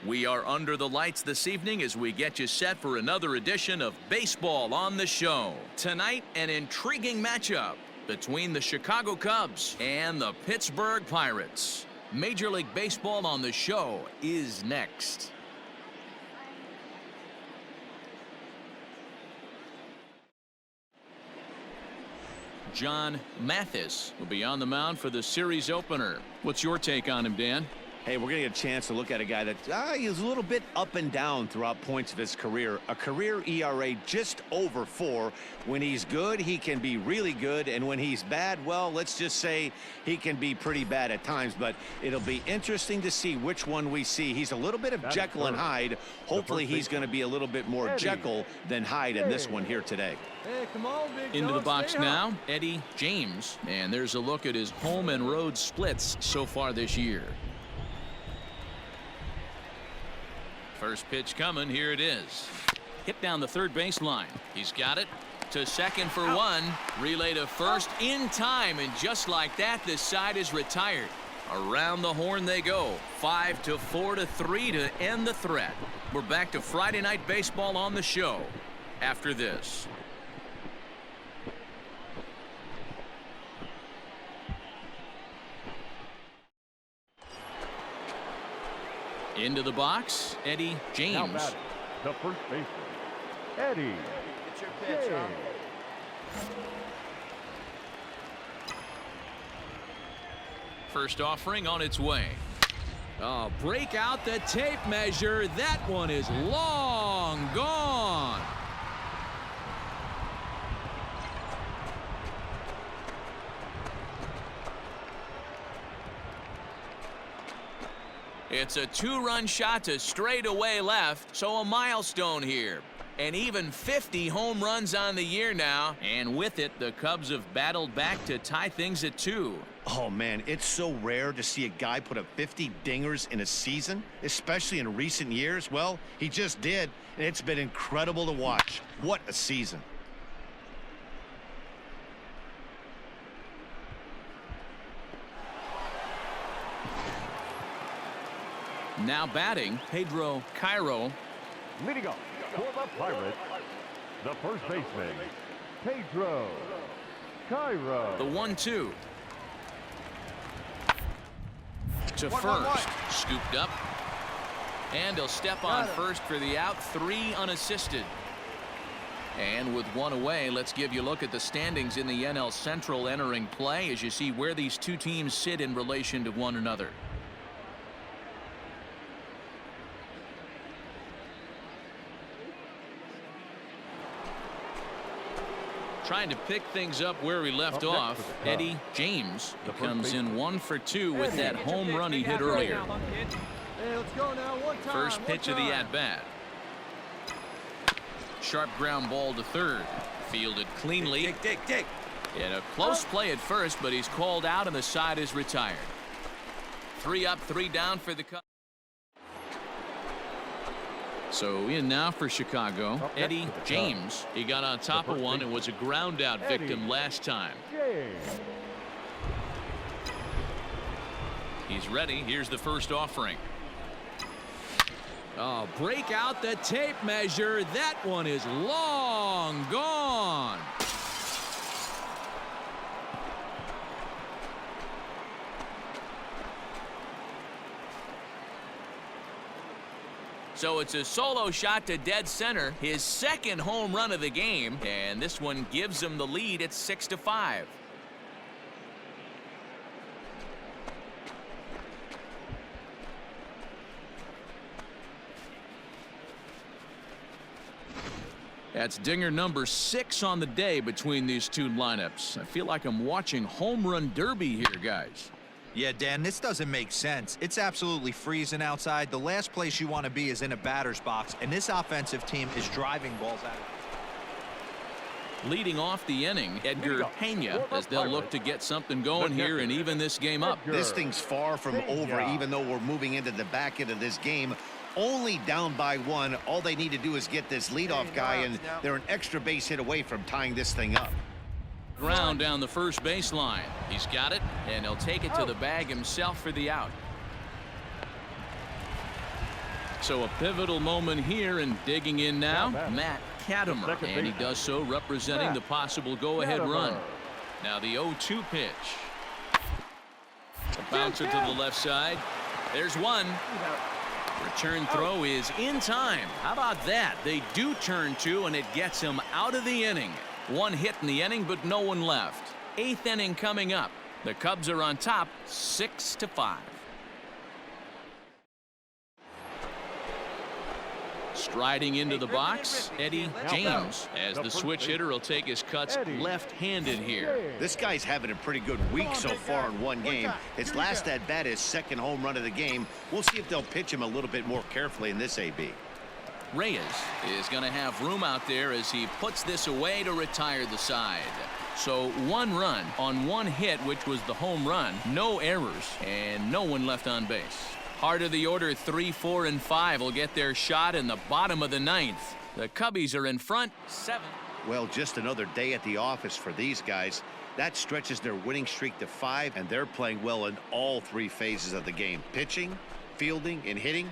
We are under the lights this evening as we get you set for another edition of Baseball on the Show. Tonight, an intriguing matchup between the Chicago Cubs and the Pittsburgh Pirates. Major League Baseball on the Show is next. John Mathis will be on the mound for the series opener. What's your take on him, Dan? Hey, we're going to get a chance to look at a guy that is a little bit up and down throughout points of his career. A career ERA just over 4. When he's good, he can be really good. And when he's bad, well, let's just say he can be pretty bad at times. But it'll be interesting to see which one we see. He's a little bit of Jekyll and Hyde. Hopefully he's going to be a little bit more Jekyll than Hyde in this one here today. Hey, come on, big Into the dog, box stay now, Eddie James. And there's a look at his home and road splits so far this year. First pitch coming. Here it is. Hit down the third baseline. He's got it to second for one. Relay to first in time, and just like that, this side is retired. Around the horn they go. 5-4-3 to end the threat. We're back to Friday Night Baseball on the Show after this. Into the box, Eddie James. Now batting, the first baseman, Eddie James. First offering on its way. Oh, break out the tape measure. That one is long gone. It's a 2-run shot to straightaway left, so a milestone here. And even 50 home runs on the year now, and with it, the Cubs have battled back to tie things at 2. Oh, man, it's so rare to see a guy put up 50 dingers in a season, especially in recent years. Well, he just did, and it's been incredible to watch. What a season. Now batting, Pedro Cairo. Leading off for the Pirates, the first baseman, Pedro Cairo. The 1-2. To first. Scooped up. And he'll step on first for the out. 3 unassisted. And with 1 away, let's give you a look at the standings in the NL Central entering play as you see where these two teams sit in relation to one another. Trying to pick things up where we left off, Eddie James comes in 1 for 2 with that home run he hit earlier. Hey, let's go now. One time, First pitch of the at-bat. Sharp ground ball to third. Fielded cleanly. Dig. In a close play at first, but he's called out and the side is retired. 3 up, 3 down for the Cubs. So in now for Chicago, Eddie James. He got on top of one and was a ground out victim last time. He's ready. Here's the first offering. Oh, break out the tape measure. That one is long gone. So it's a solo shot to dead center, his second home run of the game, and this one gives him the lead at 6-5. That's dinger number 6 on the day between these two lineups. I feel like I'm watching home run derby here, guys. Yeah, Dan, this doesn't make sense. It's absolutely freezing outside. The last place you want to be is in a batter's box, and this offensive team is driving balls out. Leading off the inning, Edgar Pena, as they'll look to get something going here and even this game up. This thing's far from over, even though we're moving into the back end of this game. Only down by 1. All they need to do is get this leadoff guy, and they're an extra base hit away from tying this thing up. Ground down the first baseline. He's got it, and he'll take it to the bag himself for the out. So a pivotal moment here, and digging in now, Matt Katimer, and he does so representing the possible go-ahead run. Now the 0-2 pitch. A bouncer to the left side. There's one. Return throw is in time. How about that? They do turn two, and it gets him out of the inning. One hit in the inning, but no one left. 8th inning coming up. The Cubs are on top, 6-5. Striding into the box, Eddie James, as the switch hitter will take his cuts left-handed here. This guy's having a pretty good week so far in one game. His last at bat is second home run of the game. We'll see if they'll pitch him a little bit more carefully in this AB. Reyes is going to have room out there as he puts this away to retire the side. So 1 run on 1 hit, which was the home run, no errors, and no one left on base. Heart of the order, 3, 4, and 5 will get their shot in the bottom of the 9th. The Cubbies are in front, 7. Well, just another day at the office for these guys. That stretches their winning streak to 5, and they're playing well in all 3 phases of the game. Pitching, fielding, and hitting.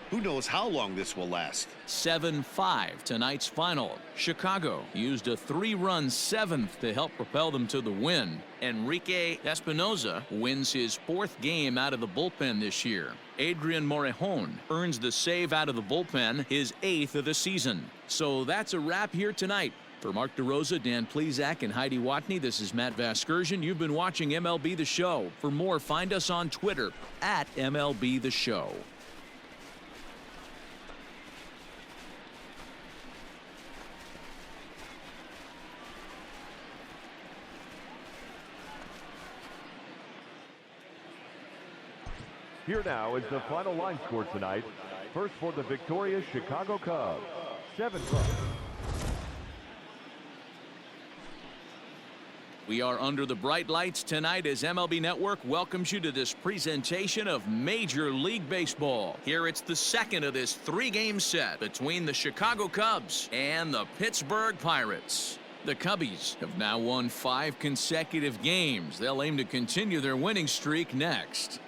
Who knows how long this will last? 7-5 tonight's final. Chicago used a 3-run 7th to help propel them to the win. Enrique Espinoza wins his 4th game out of the bullpen this year. Adrian Morejon earns the save out of the bullpen, his 8th of the season. So that's a wrap here tonight. For Mark DeRosa, Dan Plesac, and Heidi Watney, this is Matt Vasgersian. You've been watching MLB The Show. For more, find us on Twitter at MLB The Show. Here now is the final line score tonight. First for the victorious Chicago Cubs, 7 runs. We are under the bright lights tonight as MLB Network welcomes you to this presentation of Major League Baseball. Here it's the second of this 3-game set between the Chicago Cubs and the Pittsburgh Pirates. The Cubbies have now won 5 consecutive games. They'll aim to continue their winning streak next.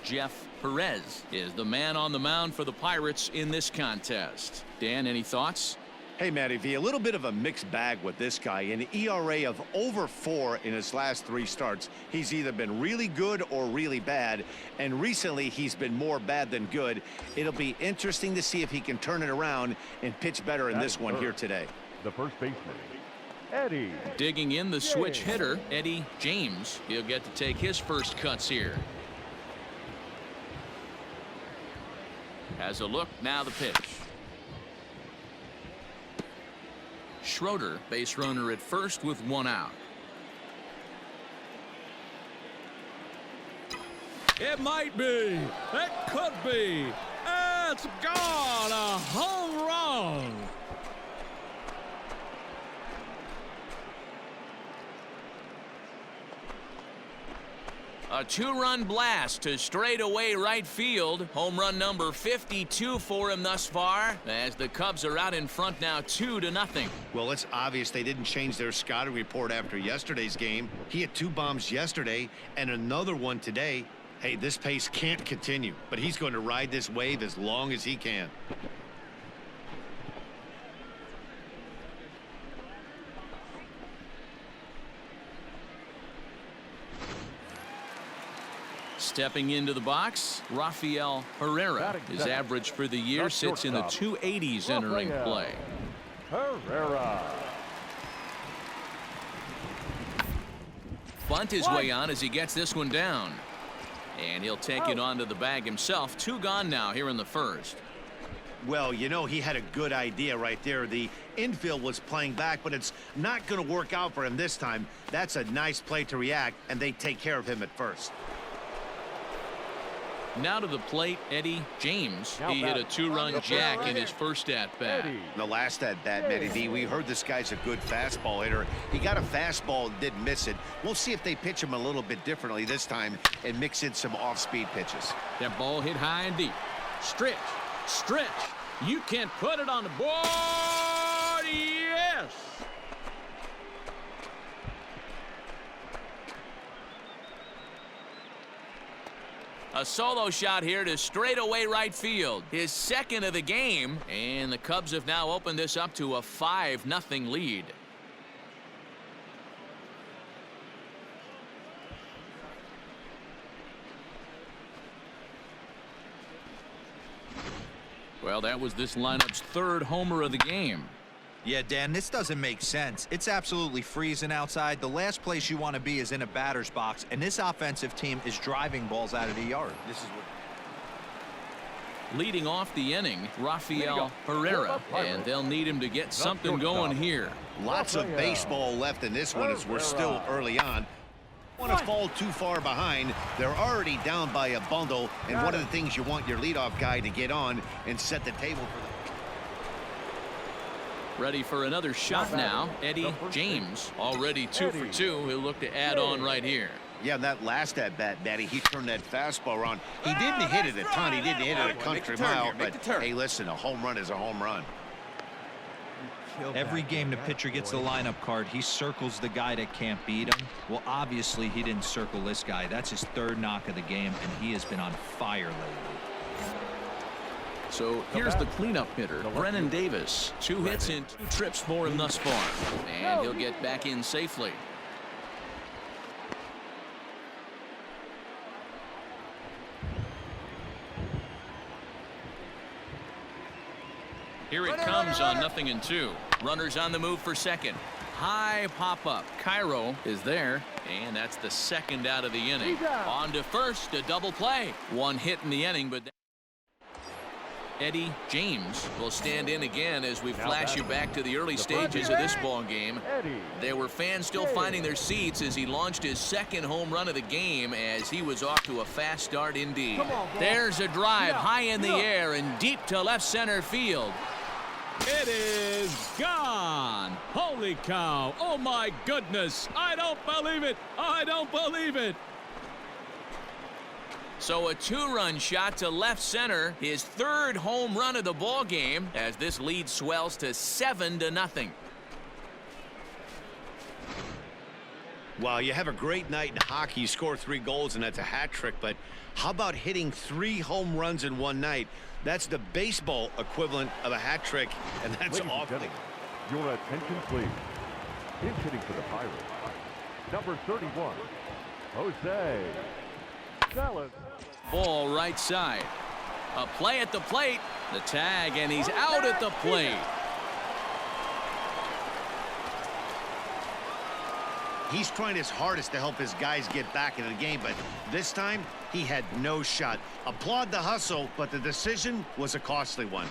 Jeff Perez is the man on the mound for the Pirates in this contest. Dan, any thoughts? Hey, Matty V, a little bit of a mixed bag with this guy. An ERA of over 4 in his last 3 starts. He's either been really good or really bad, and recently he's been more bad than good. It'll be interesting to see if he can turn it around and pitch better in this one here today. The first baseman, Eddie. Digging in the switch hitter, Eddie James. He'll get to take his first cuts here. Has a look, now the pitch. Schroeder, base runner at first with 1 out. It might be. It could be. It's gone. A home run. A 2-run blast to straightaway right field. Home run number 52 for him thus far, as the Cubs are out in front now 2-0. Well, it's obvious they didn't change their scouting report after yesterday's game. He had 2 bombs yesterday and another one today. Hey, this pace can't continue, but he's going to ride this wave as long as he can. Stepping into the box, Rafael Herrera. His average for the year sits in the 280s entering play. Herrera. Bunt his way on as he gets this one down. And he'll take it onto the bag himself. 2 gone now here in the first. Well, you know, he had a good idea right there. The infield was playing back, but it's not going to work out for him this time. That's a nice play to react, and they take care of him at first. Now to the plate, Eddie James. He hit a 2-run jack in his first at-bat. The last at-bat, Matty V, we heard this guy's a good fastball hitter. He got a fastball and didn't miss it. We'll see if they pitch him a little bit differently this time and mix in some off-speed pitches. That ball hit high and deep. Stretch. Stretch. You can put it on the board. Yes. A solo shot here to straightaway right field. His second of the game, and the Cubs have now opened this up to a 5-0 lead. Well, that was this lineup's third homer of the game. Yeah, Dan, this doesn't make sense. It's absolutely freezing outside. The last place you want to be is in a batter's box, and this offensive team is driving balls out of the yard. This is what. Leading off the inning, Rafael Herrera, and they'll need him to get something going here. Lots of baseball left in this one as we're still early on. Want to fall too far behind. They're already down by a bundle, and one of the things you want your leadoff guy to get on and set the table for them. Ready for another shot now. Eddie James already 2 for 2. He'll look to add on right here. Yeah, that last at bat, Daddy, he turned that fastball around. He didn't hit it a ton. He didn't hit it a country mile, but hey, listen, a home run is a home run. Every game the pitcher gets the lineup card, he circles the guy that can't beat him. Well, obviously he didn't circle this guy. That's his third knock of the game, and he has been on fire lately. So here's the cleanup hitter, Brennan Davis. 2 hits and 2 trips for him thus far, and he'll get back in safely. Here it comes on 0-2. Runners on the move for second. High pop-up. Cairo is there, and that's the second out of the inning. On to first, a double play. 1 hit in the inning, but Eddie James will stand in again as we flash you back to the early stages of this ball game. There were fans still finding their seats as he launched his second home run of the game, as he was off to a fast start indeed. There's a drive high in the air and deep to left center field. It is gone. Holy cow. Oh my goodness. I don't believe it. I don't believe it. So a 2-run shot to left center, his third home run of the ball game, as this lead swells to 7-0. Well, you have a great night in hockey. You score 3 goals, and that's a hat trick. But how about hitting 3 home runs in one night? That's the baseball equivalent of a hat trick, and that's awful. Your attention, please. In hitting for the Pirates, number 31, Jose Salas. Ball right side. A play at the plate. The tag, and he's out at the plate. He's trying his hardest to help his guys get back into the game, but this time he had no shot. Applaud the hustle, but the decision was a costly one.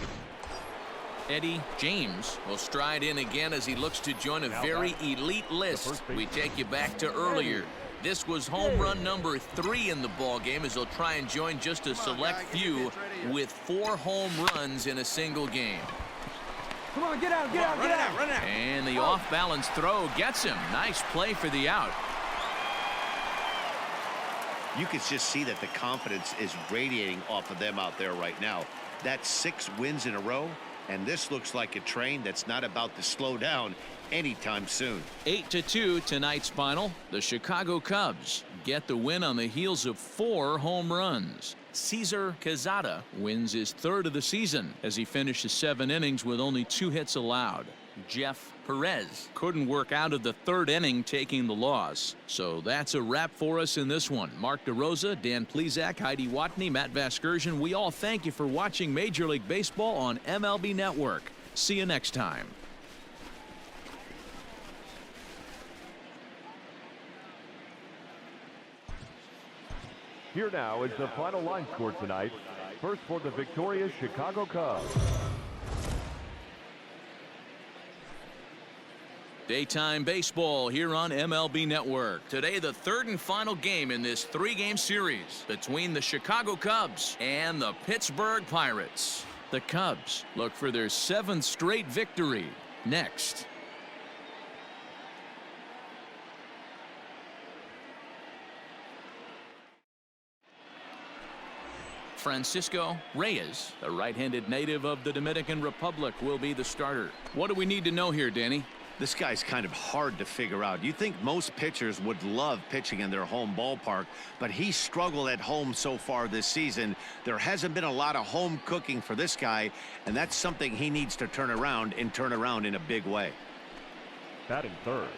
Eddie James will stride in again as he looks to join a very elite list. We take you back to earlier. This was home run number 3 in the ball game, as he'll try and join just a select few with 4 home runs in a single game. Come on, get out, get out, get out. Run out. And the off-balance throw gets him. Nice play for the out. You can just see that the confidence is radiating off of them out there right now. That's 6 wins in a row, and this looks like a train that's not about to slow down anytime soon. 8-2 tonight's final. The Chicago Cubs get the win on the heels of 4 home runs. Cesar Quezada wins his 3rd of the season as he finishes 7 innings with only 2 hits allowed. Jeff Perez couldn't work out of the 3rd inning, taking the loss. So that's a wrap for us in this one. Mark DeRosa, Dan Plesac, Heidi Watney, Matt Vasgersian, we all thank you for watching Major League Baseball on MLB Network. See you next time. Here now is the final line score tonight. First for the victorious Chicago Cubs. Daytime baseball here on MLB Network. Today, the 3rd and final game in this 3-game series between the Chicago Cubs and the Pittsburgh Pirates. The Cubs look for their 7th straight victory next. Francisco Reyes, the right-handed native of the Dominican Republic, will be the starter. What do we need to know here, Danny? This guy's kind of hard to figure out. You think most pitchers would love pitching in their home ballpark, but he struggled at home so far this season. There hasn't been a lot of home cooking for this guy, and that's something he needs to turn around in a big way. Batting third.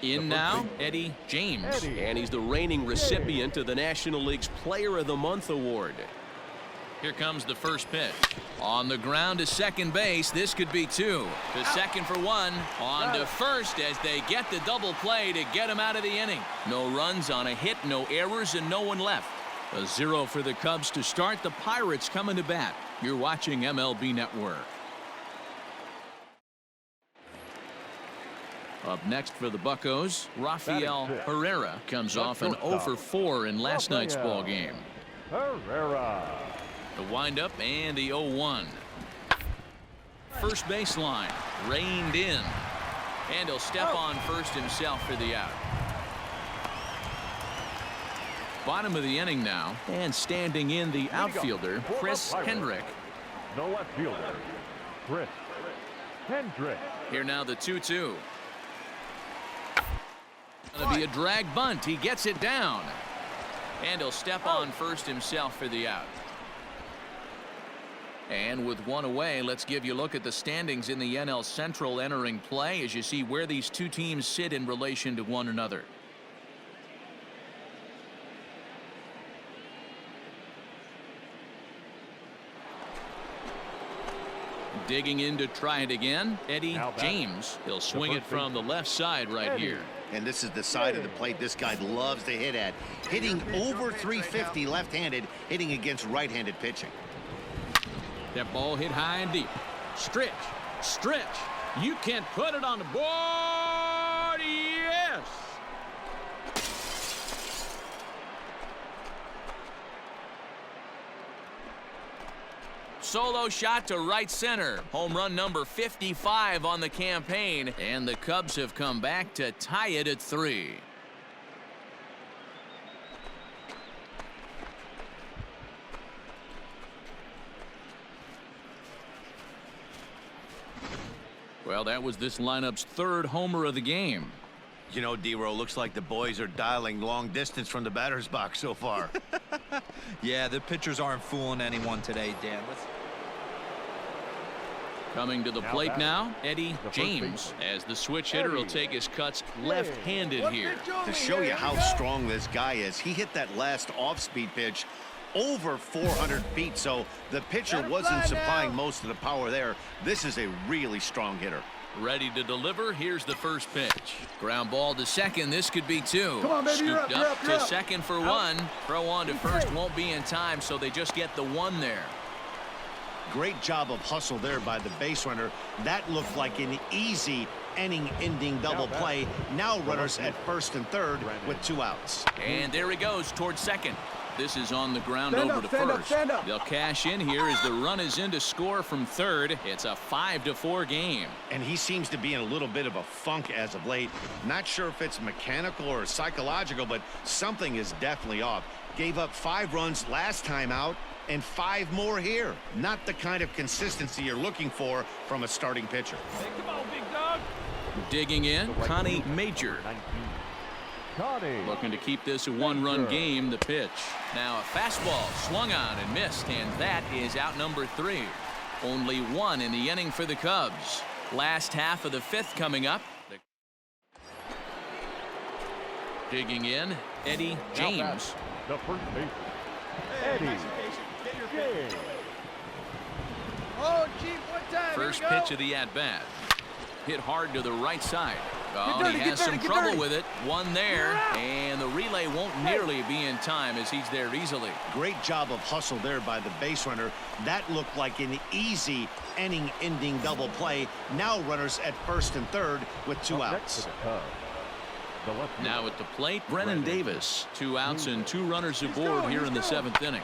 In now, Eddie James. And he's the reigning recipient of the National League's Player of the Month award. Here comes the first pitch. On the ground to second base. This could be two. To second for one. On to first as they get the double play to get him out of the inning. No runs on a hit, no errors, and no one left. A 0 for the Cubs to start. The Pirates coming to bat. You're watching MLB Network. Up next for the Buccos, Rafael Herrera comes off an 0 for 4 in last night's ball game. Herrera. The windup and the 0-1. First baseline reined in, and he'll step on first himself for the out. Bottom of the inning now, and standing in the outfielder, Chris Hendrick. The left fielder, Chris Hendrick. Here now the 2-2. Gonna be a drag bunt. He gets it down, and he'll step on first himself for the out. And with one away, let's give you a look at the standings in the NL Central entering play as you see where these two teams sit in relation to one another. Digging in to try it again, Eddie James. He'll swing it from the left side right here. And this is the side of the plate this guy loves to hit at. Hitting over 350 left-handed, hitting against right-handed pitching. That ball hit high and deep. Stretch, stretch. You can't put it on the board. Yes. Solo shot to right center. Home run number 55 on the campaign. And the Cubs have come back to tie it at 3. Well, that was this lineup's third homer of the game. You know, D-Row, looks like the boys are dialing long distance from the batter's box so far. Yeah, the pitchers aren't fooling anyone today, Dan. Coming to the plate now, Eddie James, as the switch hitter will take his cuts left-handed here. To show you how strong this guy is, he hit that last off-speed pitch over 400 feet, so the pitcher wasn't supplying most of the power there. This is a really strong hitter. Ready to deliver. Here's the first pitch. Ground ball to second. This could be 2. Come on, baby, Scooped you're up to second for 1. Throw on to first won't be in time, so they just get the 1 there. Great job of hustle there by the base runner. That looked like an easy inning-ending double play. Now runners at first and third with 2 outs. And there he goes towards second. This is on the ground over to first. They'll cash in here as the run is in to score from third. It's a 5-4 game. And he seems to be in a little bit of a funk as of late. Not sure if it's mechanical or psychological, but something is definitely off. Gave up 5 runs last time out and 5 more here. Not the kind of consistency you're looking for from a starting pitcher. Hey, come on, big dog. Digging in, Connie Major. Looking to keep this a 1-run game. The pitch. Now a fastball swung on and missed, and that is out number 3. Only 1 in the inning for the Cubs. Last half of the 5th coming up. Digging in, Eddie James. The first baseman, Eddie James. Oh, Chief, what time? First pitch of the at-bat. Hit hard to the right side. Oh, dirty, he has some get trouble dirty. with it. 1 there, and the relay won't nearly be in time as he's there easily. Great job of hustle there by the base runner. That looked like an easy inning-ending double play. Now runners at first and third with 2 outs. Now at the plate, Brennan Davis. 2 outs and 2 runners aboard here in the 7th inning.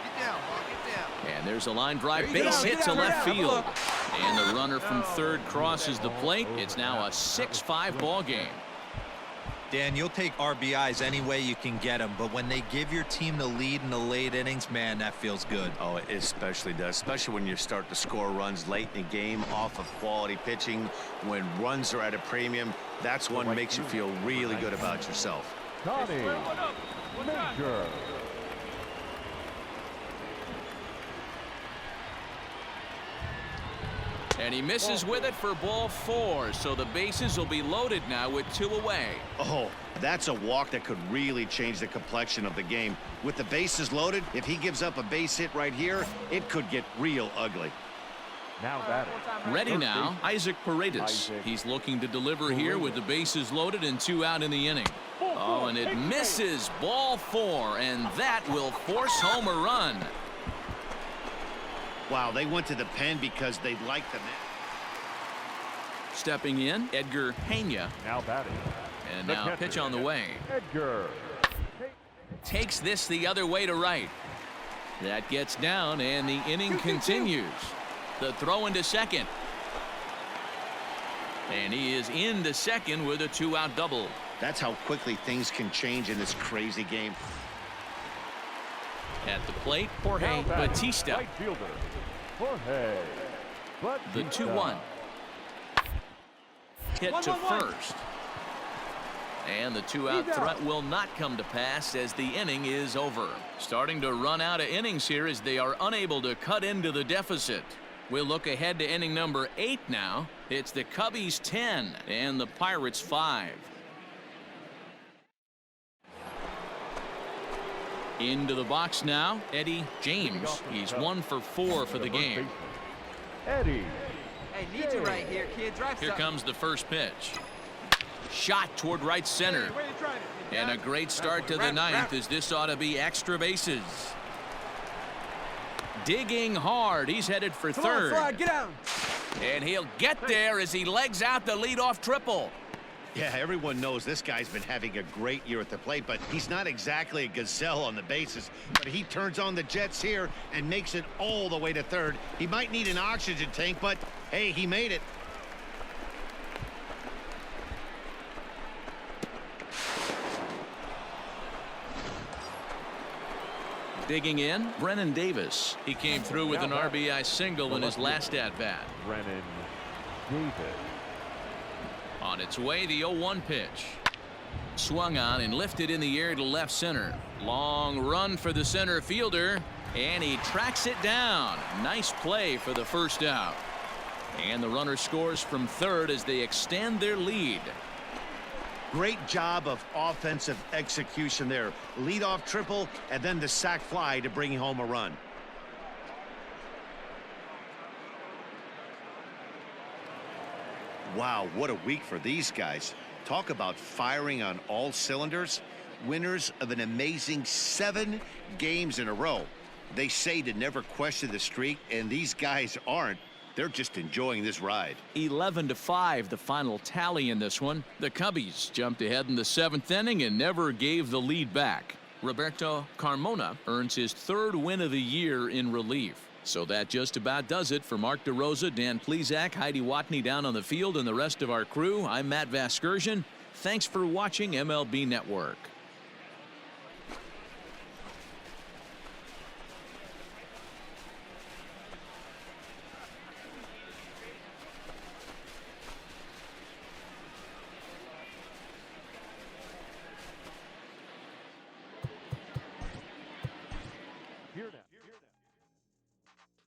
Get down, Mark, get down. And there's a line drive base hit to left field. And the runner from third crosses the plate. It's now a 6-5 ball game. Dan, you'll take RBIs any way you can get them, but when they give your team the lead in the late innings, man, that feels good. Oh, it especially does, especially when you start to score runs late in the game off of quality pitching. When runs are at a premium, that's what makes you feel really good about yourself. Tommy Major. And he misses with it for ball 4, so the bases will be loaded now with 2 away. Oh, that's a walk that could really change the complexion of the game. With the bases loaded, if he gives up a base hit right here, it could get real ugly. Now batting. Ready now, Isaac Perez. He's looking to deliver here with the bases loaded and 2 out in the inning. Oh, and it misses, ball 4, and that will force home a run. Wow, they went to the pen because they liked the man. Stepping in, Edgar Pena. Now batting. And now pitch on the way. Edgar. Takes this the other way to right. That gets down, and the inning continues. The throw into second. And he is into second with a 2-out double. That's how quickly things can change in this crazy game. At the plate, Jorge Batista. Right fielder, Jorge The Batista. 2-1. Hit to first. And the 2-out threat will not come to pass as the inning is over. Starting to run out of innings here as they are unable to cut into the deficit. We'll look ahead to inning number 8 now. It's the Cubbies 10 and the Pirates 5. Into the box now, Eddie James. He's 1 for 4 for the game. Eddie. Hey, need you right here, kid. Drive Here something. comes the first pitch. Shot toward right center. Where you trying to? And a great start to the ninth as this ought to be extra bases. Digging hard. He's headed for third. Come on, Slide, get out. And he'll get there as he legs out the leadoff triple. Yeah, everyone knows this guy's been having a great year at the plate, but he's not exactly a gazelle on the bases. But he turns on the jets here and makes it all the way to third. He might need an oxygen tank, but hey, he made it. Digging in, Brennan Davis. He came through with an RBI single in his last at-bat. Brennan Davis. On its way, the 0-1 pitch. Swung on and lifted in the air to left center. Long run for the center fielder, and he tracks it down. Nice play for the first out. And the runner scores from third as they extend their lead. Great job of offensive execution there. Leadoff triple and then the sac fly to bring home a run. Wow, what a week for these guys. Talk about firing on all cylinders. Winners of an amazing 7 games in a row. They say to never question the streak, and these guys aren't. They're just enjoying this ride. 11-5 the final tally in this one. The Cubbies jumped ahead in the 7th inning and never gave the lead back. Roberto Carmona earns his 3rd win of the year in relief. So that just about does it for Mark DeRosa, Dan Plesac, Heidi Watney down on the field, and the rest of our crew. I'm Matt Vasgersian. Thanks for watching MLB Network. Here now.